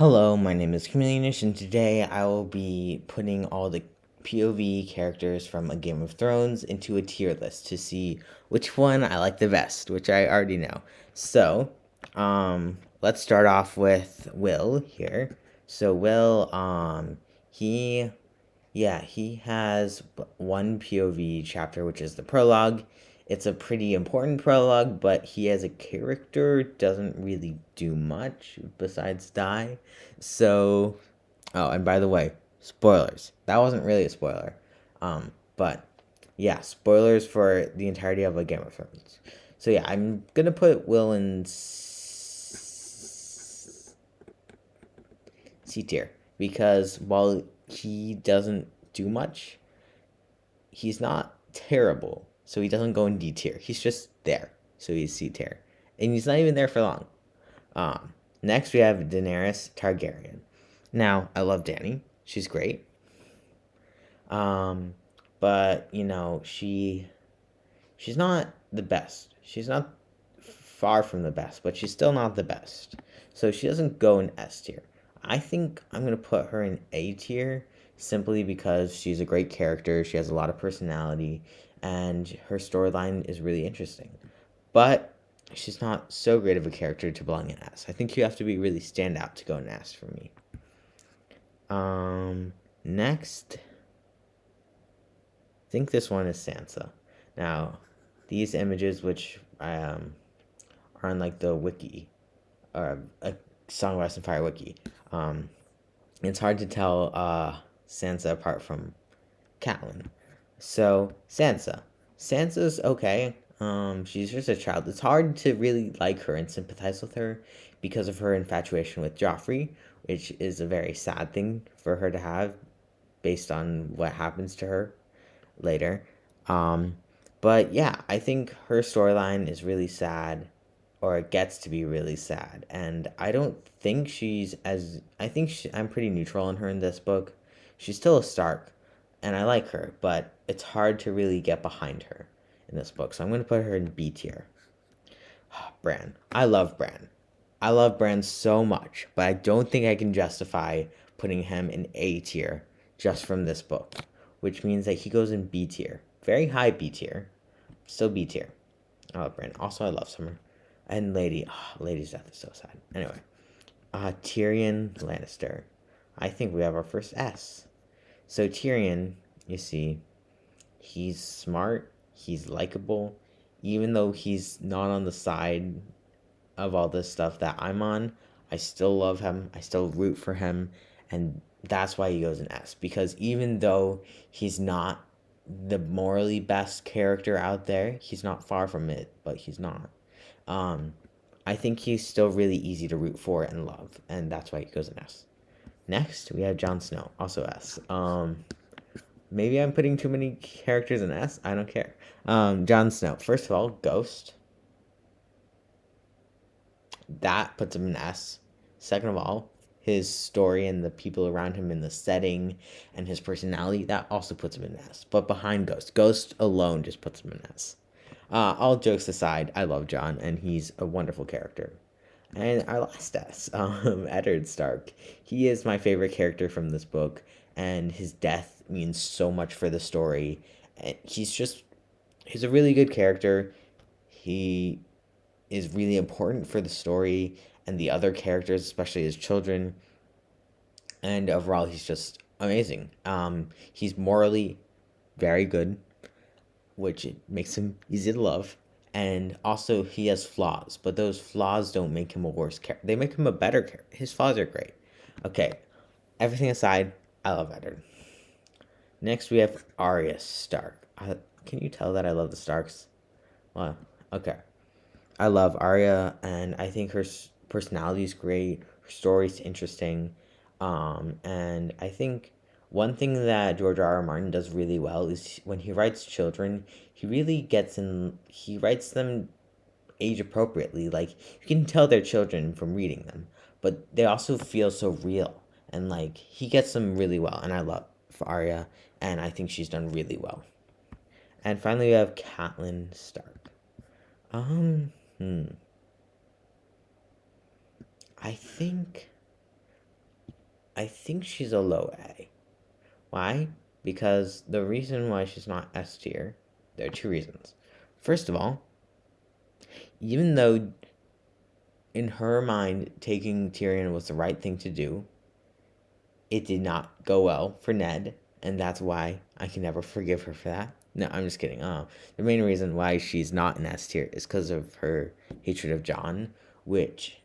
Hello, my name is Chameleonish, and today I will be putting all the POV characters from A Game of Thrones into a tier list to see which one I like the best, which I already know. So, let's start off with Will here. So Will, he he has one POV chapter, which is the prologue. It's a pretty important prologue, but he as a character doesn't really do much besides die. So, oh, and by the way, spoilers. That wasn't really a spoiler. But yeah, spoilers for the entirety of A Game of Thrones. So yeah, I'm gonna put Will in C tier because while he doesn't do much, he's not terrible. So he doesn't go in D tier. He's just there. So he's C tier. And he's not even there for long. Next, we have Daenerys Targaryen. Now, I love Dany. She's great. Um, but, she's not the best. She's not far from the best, but she's still not the best. So she doesn't go in S tier. I think I'm going to put her in A tier simply because she's a great character. She has a lot of personality, and her storyline is really interesting. But she's not so great of a character to belong in S. I think you have to be really stand out to go in S for me. Next, I think this one is Sansa. Now, these images, which are on like the wiki, or a Song of Ice and Fire wiki, it's hard to tell Sansa apart from Catelyn. So Sansa's okay. She's just a child. It's hard to really like her and sympathize with her because of her infatuation with Joffrey, which is a very sad thing for her to have based on what happens to her later. Um, but yeah, I think her storyline is really sad, or it gets to be really sad. And I don't think she's as. I'm pretty neutral on her in this book. She's still a Stark, and I like her, but it's hard to really get behind her in this book. So I'm going to put her in B tier. Bran. I love Bran. I love Bran so much, but I don't think I can justify putting him in A tier just from this book, which means that he goes in B tier. Very high B tier. Still B tier. I love Bran. Also, I love Summer. And Lady. Oh, Lady's death is so sad. Anyway. Tyrion Lannister. I think we have our first S. So Tyrion, you see, he's smart, he's likable, even though he's not on the side of all this stuff that I'm on, I still love him, I still root for him, and that's why he goes in S. Because even though he's not the morally best character out there, he's not far from it, but he's not. Um, I think he's still really easy to root for and love, and that's why he goes in S. Next, we have Jon Snow, also S. Maybe I'm putting too many characters in S. I don't care. Jon Snow. First of all, Ghost. That puts him in S. Second of all, his story and the people around him and the setting and his personality, that also puts him in S. But behind Ghost, Ghost alone just puts him in S. All jokes aside, I love Jon, and he's a wonderful character. And our last S, Eddard Stark. He is my favorite character from this book, and his death means so much for the story. And he's a really good character. He is really important for the story and the other characters, especially his children. And overall, he's just amazing. He's morally very good, which makes him easy to love. And also, he has flaws, but those flaws don't make him a worse character. They make him a better character. His flaws are great. Okay, everything aside, I love Eddard. Next, we have Arya Stark. Can you tell that I love the Starks? Well, okay. I love Arya, and I think her personality is great. Her story is interesting, and I think one thing that George R. R. Martin does really well is when he writes children, he really gets in. He writes them age appropriately. Like you can tell they're children from reading them, but they also feel so real, and like he gets them really well. And I love for Arya, and I think she's done really well. And finally, we have Catelyn Stark. Um, hmm. I think I think she's a low A. Why? Because the reason why she's not S tier, there are two reasons. First of all, even though in her mind taking Tyrion was the right thing to do, it did not go well for Ned, and that's why I can never forgive her for that. No, I'm just kidding. The main reason why she's not in S tier is because of her hatred of Jon, which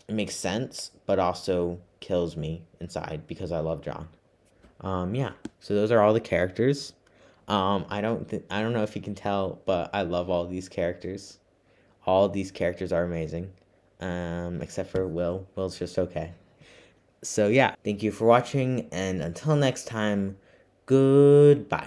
makes sense, but also kills me inside because I love Jon. Yeah. So those are all the characters. I don't know if you can tell, but I love all these characters. All these characters are amazing. Except for Will. Will's just okay. So yeah, thank you for watching, and until next time, goodbye.